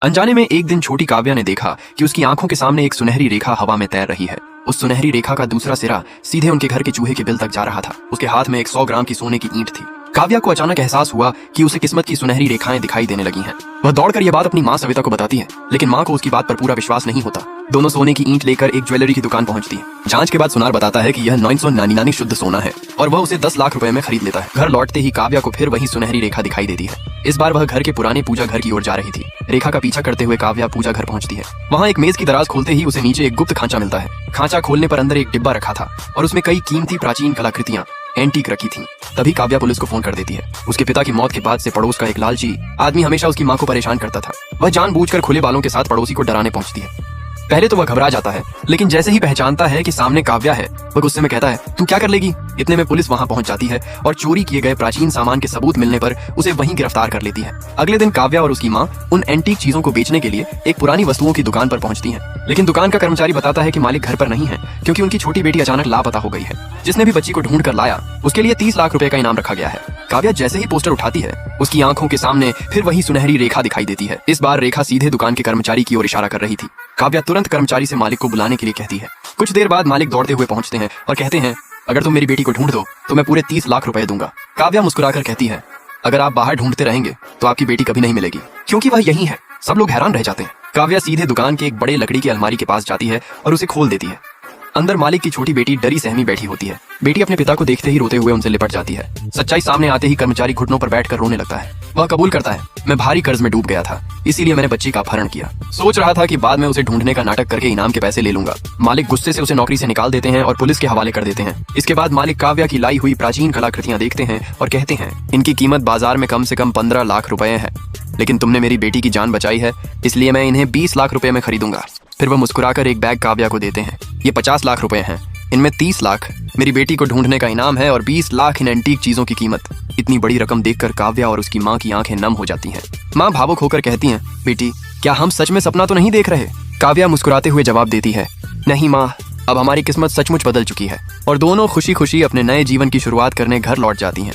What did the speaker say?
अनजाने में एक दिन छोटी काव्या ने देखा कि उसकी आंखों के सामने एक सुनहरी रेखा हवा में तैर रही है। उस सुनहरी रेखा का दूसरा सिरा सीधे उनके घर के चूहे के बिल तक जा रहा था। उसके हाथ में एक 100 ग्राम की सोने की ईंट थी। काव्या को अचानक एहसास हुआ कि उसे किस्मत की सुनहरी रेखाएं दिखाई देने लगी हैं। वह दौड़कर यह बात अपनी माँ सविता को बताती है, लेकिन माँ को उसकी बात पर पूरा विश्वास नहीं होता। दोनों सोने की ईंट लेकर एक ज्वेलरी की दुकान पहुंचती है। जांच के बाद सुनार बताता है कि यह 999 शुद्ध सोना है और वह उसे 10 लाख रुपए में खरीद लेता है। घर लौटते ही काव्या को फिर वही सुनहरी रेखा दिखाई देती है। इस बार वह घर के पुराने पूजा घर की ओर जा रही थी। रेखा का पीछा करते हुए काव्या पूजा घर पहुंचती है। वहाँ एक मेज की दराज खोलते ही उसे नीचे एक गुप्त खांचा मिलता है। खांचा खोलने पर अंदर एक डिब्बा रखा था और उसमें कई कीमती प्राचीन कलाकृतियां एंटीक रखी थी। तभी काव्या पुलिस को फोन कर देती है। उसके पिता की मौत के बाद से पड़ोस का एक लालची आदमी हमेशा उसकी माँ को परेशान करता था। वह जानबूझकर खुले बालों के साथ पड़ोसी को डराने पहुंचती है। पहले तो वह घबरा जाता है, लेकिन जैसे ही पहचानता है कि सामने काव्या है, वह गुस्से में कहता है, तू क्या कर लेगी। इतने में पुलिस वहां पहुंच जाती है और चोरी किए गए प्राचीन सामान के सबूत मिलने पर उसे वहीं गिरफ्तार कर लेती है। अगले दिन काव्या और उसकी माँ उन एंटीक चीजों को बेचने के लिए एक पुरानी वस्तुओं की दुकान पर पहुंचती हैं। लेकिन दुकान का कर्मचारी बताता है कि मालिक घर पर नहीं है, क्योंकि उनकी छोटी बेटी अचानक लापता हो गई है। जिसने भी बच्ची को ढूंढ कर लाया, उसके लिए 30 लाख रुपए का इनाम रखा गया है। काव्या जैसे ही पोस्टर उठाती है, उसकी आंखों के सामने फिर वही सुनहरी रेखा दिखाई देती है। इस बार रेखा सीधे दुकान के कर्मचारी की ओर इशारा कर रही थी। काव्या तुरंत कर्मचारी से मालिक को बुलाने के लिए कहती है। कुछ देर बाद मालिक दौड़ते हुए पहुंचते हैं और कहते हैं, अगर तुम मेरी बेटी को ढूंढ दो तो मैं पूरे 30 लाख रुपए दूंगा। काव्या मुस्कुराकर कहती है, अगर आप बाहर ढूंढते रहेंगे तो आपकी बेटी कभी नहीं मिलेगी, क्योंकि वह यही है। सब लोग हैरान रह जाते हैं। काव्या सीधे दुकान के एक बड़े लकड़ी की अलमारी के पास जाती है और उसे खोल देती है। अंदर मालिक की छोटी बेटी डरी सहमी बैठी होती है। बेटी अपने पिता को देखते ही रोते हुए उनसे लिपट जाती है। सच्चाई सामने आते ही कर्मचारी घुटनों पर बैठकर रोने लगता है। वह कबूल करता है, मैं भारी कर्ज में डूब गया था, इसीलिए मैंने बच्ची का अपहरण किया। सोच रहा था कि बाद में उसे ढूंढने का नाटक करके इनाम के पैसे ले लूंगा। मालिक गुस्से से उसे नौकरी से निकाल देते हैं और पुलिस के हवाले कर देते हैं। इसके बाद मालिक काव्या की लाई हुई प्राचीन कलाकृतियां देखते हैं और कहते हैं, इनकी कीमत बाजार में कम से कम 15 लाख रुपए है, लेकिन तुमने मेरी बेटी की जान बचाई है, इसलिए मैं इन्हें 20 लाख रुपए में खरीदूंगा। फिर वह मुस्कुराकर एक बैग काव्या को देते हैं। ये 50 लाख रुपए हैं, इनमें 30 लाख मेरी बेटी को ढूंढने का इनाम है और 20 लाख इन एंटीक चीजों की कीमत। इतनी बड़ी रकम देखकर काव्या और उसकी माँ की आंखें नम हो जाती हैं। माँ भावुक होकर कहती हैं, बेटी क्या हम सच में सपना तो नहीं देख रहे। काव्या मुस्कुराते हुए जवाब देती है, नहीं माँ, अब हमारी किस्मत सचमुच बदल चुकी है। और दोनों खुशी खुशी अपने नए जीवन की शुरुआत करने घर लौट जाती हैं।